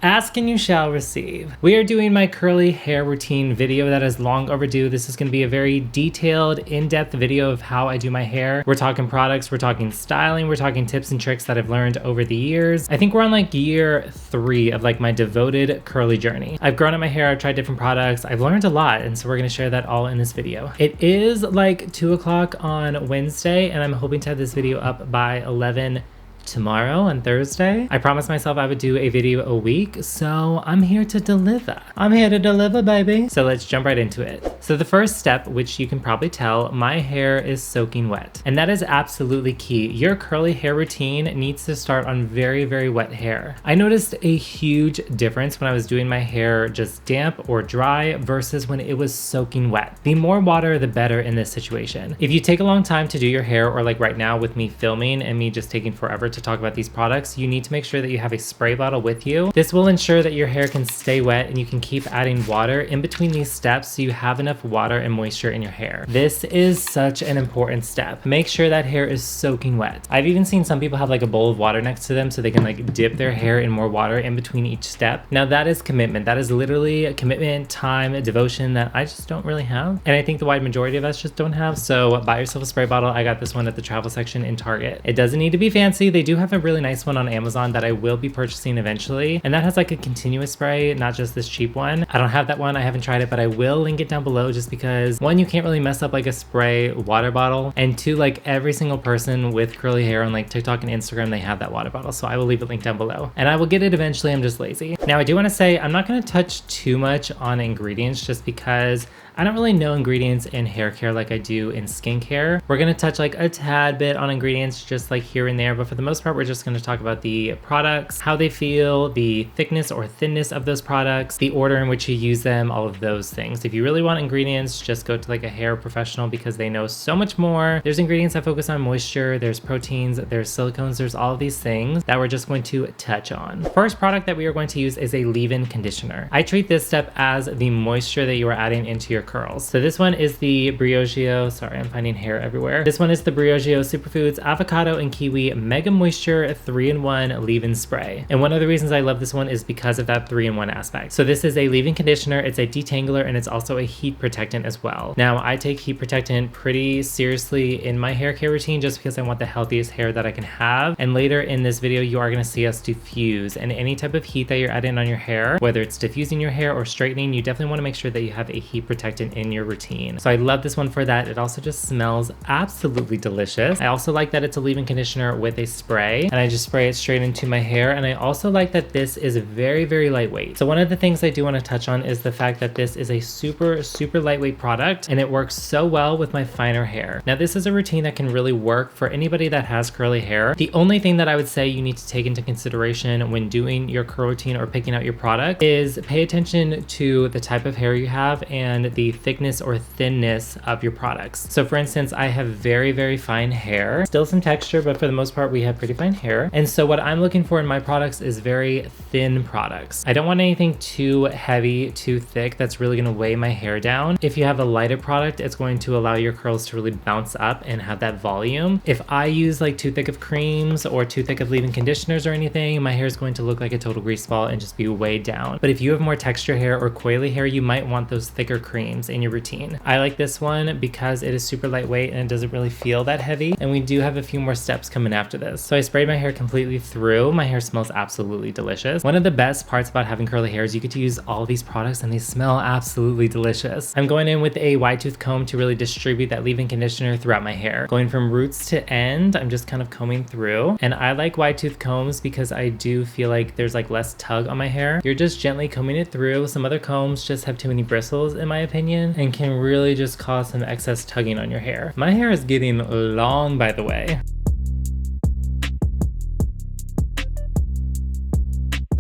Ask and you shall receive. We are doing my curly hair routine video that is long overdue. This is going to be a very detailed, in-depth video of how I do my hair. We're talking products, we're talking styling, we're talking tips and tricks that I've learned over the years. I think we're on like year 3 of like my devoted curly journey. I've grown out my hair, I've tried different products, I've learned a lot, and so we're going to share that all in this video. It is like 2 o'clock on Wednesday, and I'm hoping to have this video up by 11 tomorrow on Thursday. I promised myself I would do a video a week, so I'm here to deliver. I'm here to deliver, baby. So let's jump right into it. So the first step, which you can probably tell, my hair is soaking wet. And that is absolutely key. Your curly hair routine needs to start on very, very wet hair. I noticed a huge difference when I was doing my hair just damp or dry versus when it was soaking wet. The more water, the better in this situation. If you take a long time to do your hair, or like right now with me filming and me just taking forever to talk about these products, you need to make sure that you have a spray bottle with you. This will ensure that your hair can stay wet and you can keep adding water in between these steps so you have enough water and moisture in your hair. This is such an important step. Make sure that hair is soaking wet. I've even seen some people have like a bowl of water next to them so they can like dip their hair in more water in between each step. Now that is commitment. That is literally a commitment, time, a devotion that I just don't really have. And I think the wide majority of us just don't have. So buy yourself a spray bottle. I got this one at the travel section in Target. It doesn't need to be fancy. They do have a really nice one on Amazon that I will be purchasing eventually, and that has like a continuous spray, not just this cheap one. I don't have that one, I haven't tried it, but I will link it down below just because 1, you can't really mess up like a spray water bottle, and 2, like every single person with curly hair on like TikTok and Instagram, they have that water bottle, so I will leave a link down below, and I will get it eventually. I'm just lazy. Now I do want to say I'm not going to touch too much on ingredients just because I don't really know ingredients in hair care like I do in skincare. We're going to touch like a tad bit on ingredients just like here and there, but for the most part we're just going to talk about the products, how they feel, the thickness or thinness of those products, the order in which you use them, all of those things. If you really want ingredients, just go to like a hair professional because they know so much more. There's ingredients that focus on moisture, there's proteins, there's silicones, there's all of these things that we're just going to touch on. First product that we are going to use is a leave-in conditioner. I treat this step as the moisture that you are adding into your curls. So this one is the Briogeo, sorry, I'm finding hair everywhere. This one is the Briogeo Superfoods Avocado and Kiwi Mega Moisture 3-in-1 leave-in spray. And one of the reasons I love this one is because of that 3-in-1 aspect. So this is a leave-in conditioner, it's a detangler, and it's also a heat protectant as well. Now I take heat protectant pretty seriously in my hair care routine just because I want the healthiest hair that I can have. And later in this video, you are going to see us diffuse, and any type of heat that you're adding on your hair, whether it's diffusing your hair or straightening, you definitely want to make sure that you have a heat protectant in your routine. So I love this one for that. It also just smells absolutely delicious. I also like that it's a leave-in conditioner with a spray, and I just spray it straight into my hair. And I also like that this is very, very lightweight. So one of the things I do want to touch on is the fact that this is a super, super lightweight product, and it works so well with my finer hair. Now this is a routine that can really work for anybody that has curly hair. The only thing that I would say you need to take into consideration when doing your curl routine or picking out your product is pay attention to the type of hair you have and the thickness or thinness of your products. So for instance, I have very, very fine hair, still some texture, but for the most part we have pretty fine hair. And so what I'm looking for in my products is very thin products. I don't want anything too heavy, too thick that's really going to weigh my hair down. If you have a lighter product, it's going to allow your curls to really bounce up and have that volume. If I use like too thick of creams or too thick of leave-in conditioners or anything, my hair is going to look like a total grease ball and just be weighed down. But if you have more texture hair or coily hair, you might want those thicker creams in your routine. I like this one because it is super lightweight and it doesn't really feel that heavy, and we do have a few more steps coming after this. So I sprayed my hair completely through. My hair smells absolutely delicious. One of the best parts about having curly hair is you get to use all these products and they smell absolutely delicious. I'm going in with a wide tooth comb to really distribute that leave-in conditioner throughout my hair. Going from roots to end, I'm just kind of combing through, and I like wide tooth combs because I do feel like there's like less tug on my hair. You're just gently combing it through. Some other combs just have too many bristles in my opinion and can really just cause some excess tugging on your hair. My hair is getting long, by the way.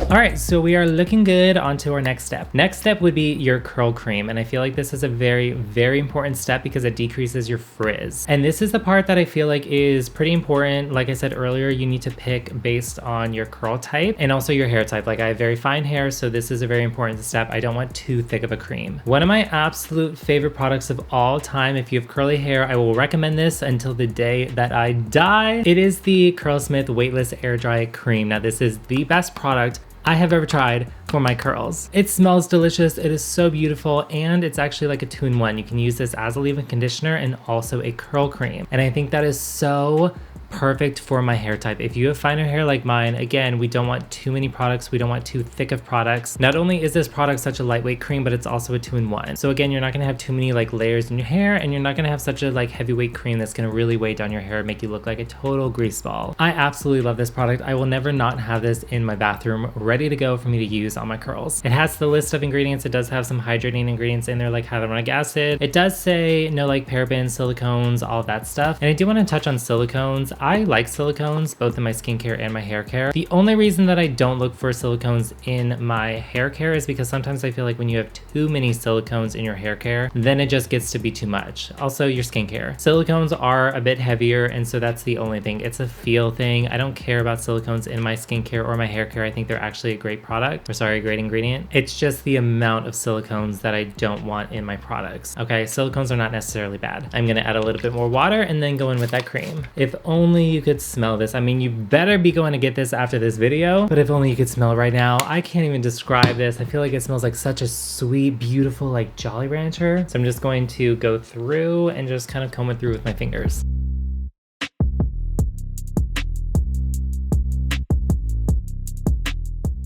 All right, so we are looking good. On to our next step. Next step would be your curl cream, and I feel like this is a very, very important step because it decreases your frizz. And this is the part that I feel like is pretty important. Like I said earlier, you need to pick based on your curl type and also your hair type. Like I have very fine hair, so this is a very important step. I don't want too thick of a cream. One of my absolute favorite products of all time, if you have curly hair, I will recommend this until the day that I die. It is the Curlsmith Weightless Air Dry Cream. Now this is the best product I have ever tried for my curls. It smells delicious, it is so beautiful, and it's actually like a 2-in-1. You can use this as a leave-in conditioner and also a curl cream. And I think that is so perfect for my hair type. If you have finer hair like mine, again, we don't want too many products. We don't want too thick of products. Not only is this product such a lightweight cream, but it's also a 2-in-1. So again, you're not gonna have too many like layers in your hair, and you're not gonna have such a like heavyweight cream that's gonna really weigh down your hair and make you look like a total grease ball. I absolutely love this product. I will never not have this in my bathroom ready to go for me to use on my curls. It has the list of ingredients. It does have some hydrating ingredients in there like hyaluronic acid. It does say no like parabens, silicones, all of that stuff. And I do want to touch on silicones. I like silicones both in my skincare and my hair care. The only reason that I don't look for silicones in my hair care is because sometimes I feel like when you have too many silicones in your hair care, then it just gets to be too much. Also your skincare. Silicones are a bit heavier, and so that's the only thing. It's a feel thing. I don't care about silicones in my skincare or my hair care. I think they're actually a great product, or sorry, a great ingredient. It's just the amount of silicones that I don't want in my products. Okay, silicones are not necessarily bad. I'm gonna add a little bit more water and then go in with that cream. If only you could smell this. I mean, you better be going to get this after this video, but if only you could smell it right now. I can't even describe this. I feel like it smells like such a sweet, beautiful, like Jolly Rancher. So I'm just going to go through and just kind of comb it through with my fingers.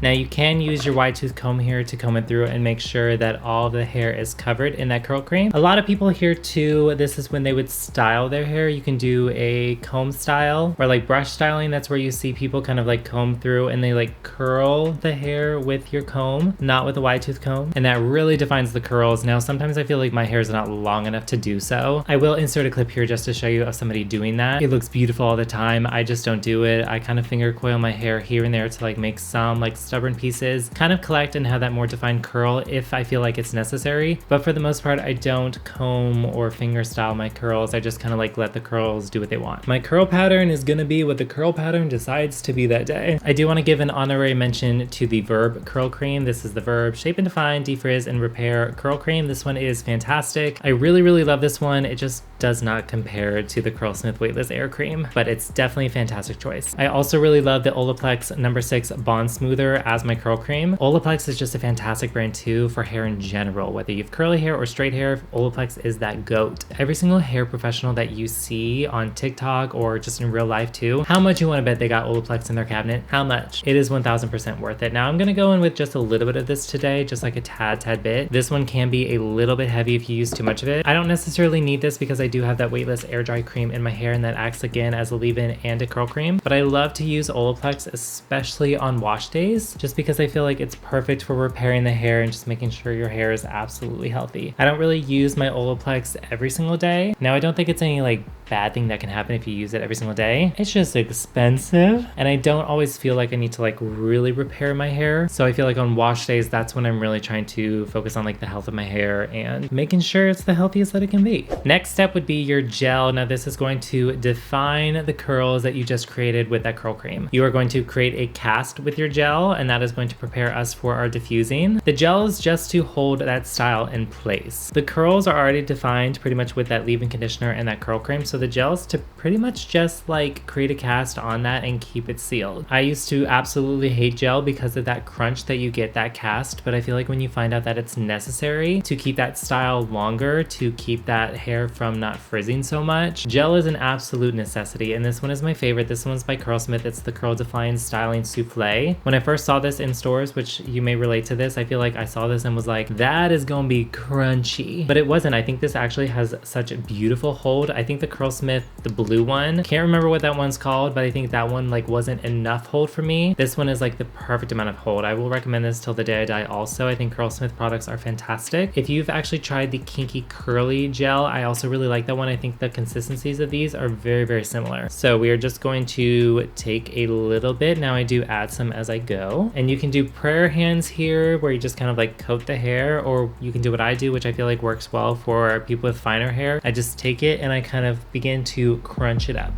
Now you can use your wide tooth comb here to comb it through and make sure that all the hair is covered in that curl cream. A lot of people here too, this is when they would style their hair. You can do a comb style or like brush styling. That's where you see people kind of like comb through and they like curl the hair with your comb, not with a wide tooth comb. And that really defines the curls. Now, sometimes I feel like my hair is not long enough to do so. I will insert a clip here just to show you of somebody doing that. It looks beautiful all the time. I just don't do it. I kind of finger coil my hair here and there to like make some like stubborn pieces, kind of collect and have that more defined curl if I feel like it's necessary. But for the most part, I don't comb or finger style my curls. I just kind of like let the curls do what they want. My curl pattern is gonna be what the curl pattern decides to be that day. I do want to give an honorary mention to the Verb curl cream. This is the Verb Shape and Define, Defrizz and Repair curl cream. This one is fantastic. I really love this one. It just does not compare to the Curlsmith Weightless Air Cream, but it's definitely a fantastic choice. I also really love the Olaplex No. 6 Bond Smoother as my curl cream. Olaplex is just a fantastic brand too for hair in general. Whether you have curly hair or straight hair, Olaplex is that goat. Every single hair professional that you see on TikTok or just in real life too, how much you want to bet they got Olaplex in their cabinet? How much? It is 1000% worth it. Now I'm gonna go in with just a little bit of this today, just like a tad bit. This one can be a little bit heavy if you use too much of it. I don't necessarily need this because I do have that weightless air dry cream in my hair, and that acts again as a leave-in and a curl cream. But I love to use Olaplex, especially on wash days, just because I feel like it's perfect for repairing the hair and just making sure your hair is absolutely healthy. I don't really use my Olaplex every single day. Now, I don't think it's any like bad thing that can happen if you use it every single day. It's just expensive, and I don't always feel like I need to like really repair my hair. So I feel like on wash days, that's when I'm really trying to focus on like the health of my hair and making sure it's the healthiest that it can be. Next step would be your gel. Now this is going to define the curls that you just created with that curl cream. You are going to create a cast with your gel, and that is going to prepare us for our diffusing. The gel is just to hold that style in place. The curls are already defined pretty much with that leave-in conditioner and that curl cream, so the gel is to pretty much just like create a cast on that and keep it sealed. I used to absolutely hate gel because of that crunch that you get that cast, but I feel like when you find out that it's necessary to keep that style longer, to keep that hair from not frizzing so much, gel is an absolute necessity, and this one is my favorite. This one's by Curlsmith. It's the Curl Define Styling Souffle. When I first saw this in stores, which you may relate to this, I feel like I saw this and was like, that is gonna be crunchy, but it wasn't. I think this actually has such a beautiful hold. I think the Curlsmith, the blue one, can't remember what that one's called, but I think that one like wasn't enough hold for me. This one is like the perfect amount of hold. I will recommend this till the day I die also. I think Curlsmith products are fantastic. If you've actually tried the Kinky Curly gel, I also really like that one. I think the consistencies of these are very similar. So we are just going to take a little bit. Now I do add some as I go, and you can do prayer hands here where you just kind of like coat the hair, or you can do what I do, which I feel like works well for people with finer hair. I just take it and I kind of begin to crunch it up.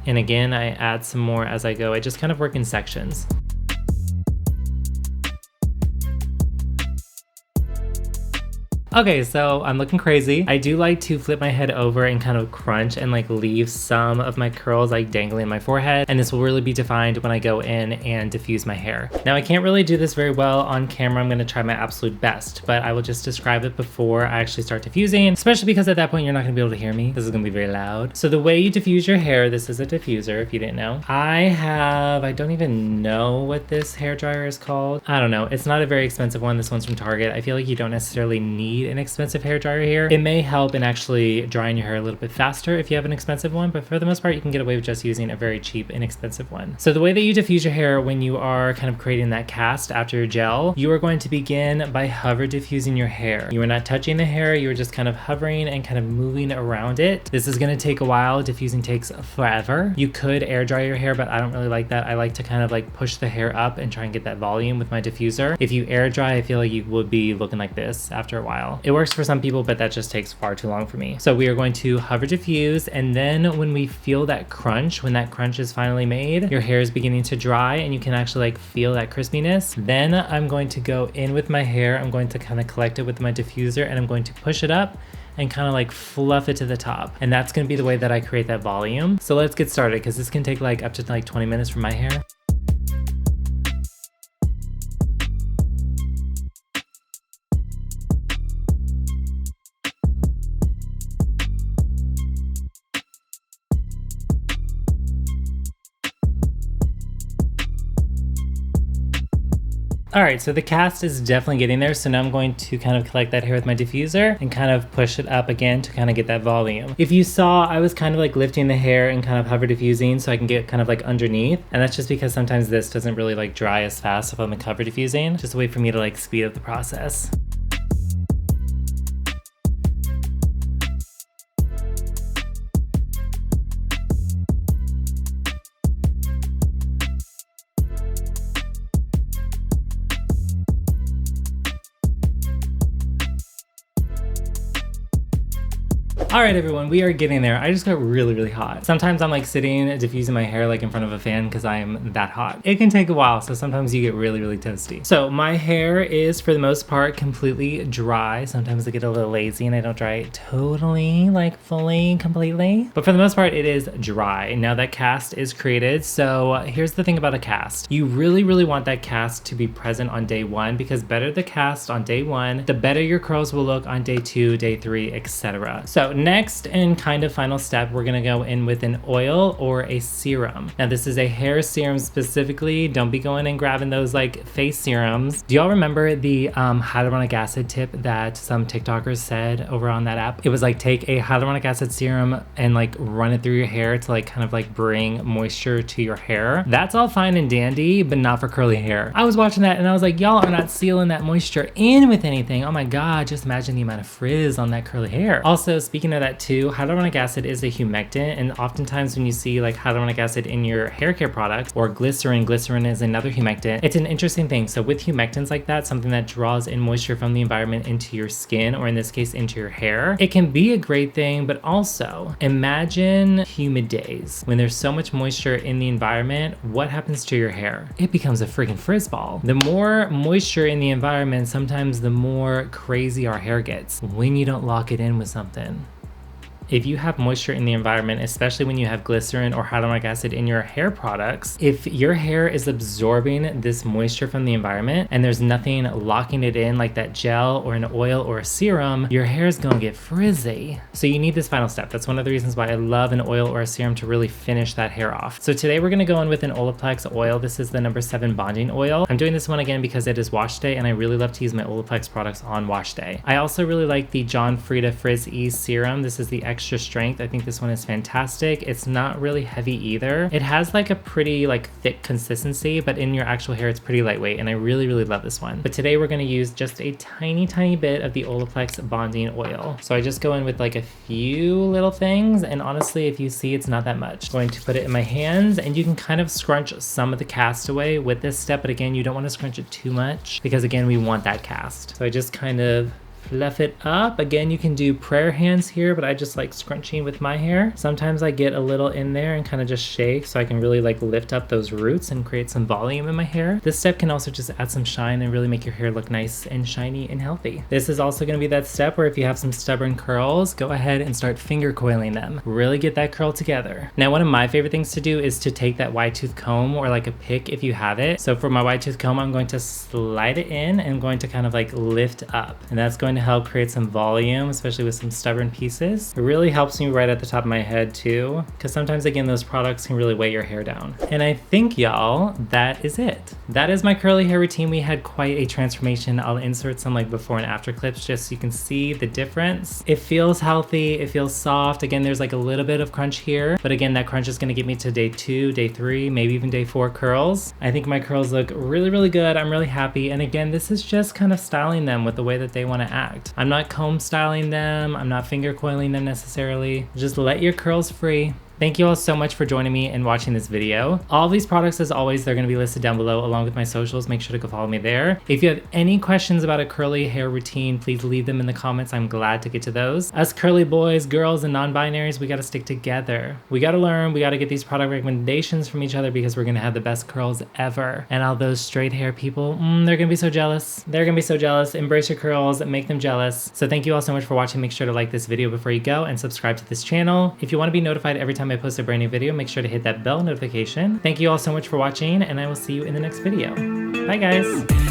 And again, I add some more as I go. I just kind of work in sections. Okay, so I'm looking crazy. I do like to flip my head over and kind of crunch and like leave some of my curls like dangling in my forehead, and this will really be defined when I go in and diffuse my hair. Now I can't really do this very well on camera. I'm gonna try my absolute best, but I will just describe it before I actually start diffusing, especially because at that point you're not gonna be able to hear me. This is gonna be very loud. So the way you diffuse your hair, this is a diffuser if you didn't know. I don't even know what this hair dryer is called. I don't know. It's not a very expensive one. This one's from Target. I feel like you don't necessarily need an expensive hair dryer here. It may help in actually drying your hair a little bit faster if you have an expensive one, but for the most part you can get away with just using a very cheap, inexpensive one. So the way that you diffuse your hair when you are kind of creating that cast after your gel, you are going to begin by hover diffusing your hair. You are not touching the hair, you are just kind of hovering and kind of moving around it. This is going to take a while. Diffusing takes forever. You could air dry your hair, but I don't really like that. I like to kind of like push the hair up and try and get that volume with my diffuser. If you air dry, I feel like you would be looking like this after a while. It works for some people, but that just takes far too long for me. So we are going to hover diffuse, and then when we feel that crunch, when that crunch is finally made, your hair is beginning to dry and you can actually like feel that crispiness. Then I'm going to go in with my hair. I'm going to kind of collect it with my diffuser and I'm going to push it up and kind of like fluff it to the top. And that's going to be the way that I create that volume. So let's get started, because this can take like up to like 20 minutes for my hair. All right, so the cast is definitely getting there. So now I'm going to kind of collect that hair with my diffuser and kind of push it up again to kind of get that volume. If you saw, I was kind of like lifting the hair and kind of hover diffusing so I can get kind of like underneath. And that's just because sometimes this doesn't really like dry as fast if I'm like hover diffusing. Just a way for me to like speed up the process. All right, everyone, we are getting there. I just got really, really hot. Sometimes I'm like sitting diffusing my hair like in front of a fan because I am that hot. It can take a while, so sometimes you get really, really toasty. So my hair is for the most part completely dry. Sometimes I get a little lazy and I don't dry it totally, like fully, completely. But for the most part, it is dry. Now that cast is created. So here's the thing about a cast. You really, really want that cast to be present on day one, because better the cast on day one, the better your curls will look on day 2, day 3, etc. So next and kind of final step, we're gonna go in with an oil or a serum. Now this is a hair serum specifically. Don't be going and grabbing those like face serums. Do y'all remember the hyaluronic acid tip that some TikTokers said over on that app? It was like take a hyaluronic acid serum and like run it through your hair to like kind of like bring moisture to your hair. That's all fine and dandy, but not for curly hair. I was watching that and I was like, y'all are not sealing that moisture in with anything. Oh my God, just imagine the amount of frizz on that curly hair. Also, speaking of that too, hyaluronic acid is a humectant, and oftentimes when you see like hyaluronic acid in your hair care products, or glycerin is another humectant. It's an interesting thing. So with humectants like that, something that draws in moisture from the environment into your skin, or in this case into your hair, it can be a great thing, but also imagine humid days when there's so much moisture in the environment. What happens to your hair? It becomes a freaking frizz ball. The more moisture in the environment, sometimes the more crazy our hair gets when you don't lock it in with something. If you have moisture in the environment, especially when you have glycerin or hyaluronic acid in your hair products, if your hair is absorbing this moisture from the environment and there's nothing locking it in like that gel or an oil or a serum, your hair is gonna get frizzy. So you need this final step. That's one of the reasons why I love an oil or a serum to really finish that hair off. So today we're gonna go in with an Olaplex oil. This is the number 7 bonding oil. I'm doing this one again because it is wash day and I really love to use my Olaplex products on wash day. I also really like the John Frieda Frizz Ease serum. This is the extra strength. I think this one is fantastic. It's not really heavy either. It has like a pretty like thick consistency, but in your actual hair it's pretty lightweight, and I really, really love this one. But today we're going to use just a tiny bit of the Olaplex bonding oil. So I just go in with like a few little things, and honestly, if you see, it's not that much. I'm going to put it in my hands, and you can kind of scrunch some of the cast away with this step, but again, you don't want to scrunch it too much because again, we want that cast. So I just kind of fluff it up. Again, you can do prayer hands here, but I just like scrunching with my hair. Sometimes I get a little in there and kind of just shake so I can really like lift up those roots and create some volume in my hair. This step can also just add some shine and really make your hair look nice and shiny and healthy. This is also going to be that step where if you have some stubborn curls, go ahead and start finger coiling them. Really get that curl together. Now, one of my favorite things to do is to take that wide tooth comb or like a pick if you have it. So for my wide tooth comb, I'm going to slide it in and I'm going to kind of like lift up. And that's going to help create some volume, especially with some stubborn pieces. It really helps me right at the top of my head too, because sometimes again, those products can really weigh your hair down. And I think y'all, that is it. That is my curly hair routine. We had quite a transformation. I'll insert some like before and after clips just so you can see the difference. It feels healthy. It feels soft. Again, there's like a little bit of crunch here, but again, that crunch is going to get me to day 2, day 3, maybe even day 4 curls. I think my curls look really, really good. I'm really happy. And again, this is just kind of styling them with the way that they want to act. I'm not comb styling them. I'm not finger coiling them necessarily. Just let your curls free. Thank you all so much for joining me and watching this video. All of these products, as always, they're going to be listed down below along with my socials. Make sure to go follow me there. If you have any questions about a curly hair routine, please leave them in the comments. I'm glad to get to those. Us curly boys, girls, and non-binaries, we got to stick together. We got to learn. We got to get these product recommendations from each other because we're going to have the best curls ever. And all those straight hair people, they're going to be so jealous. They're going to be so jealous. Embrace your curls, make them jealous. So thank you all so much for watching. Make sure to like this video before you go and subscribe to this channel. If you want to be notified every time I post a brand new video, make sure to hit that bell notification. Thank you all so much for watching, and I will see you in the next video. Bye guys.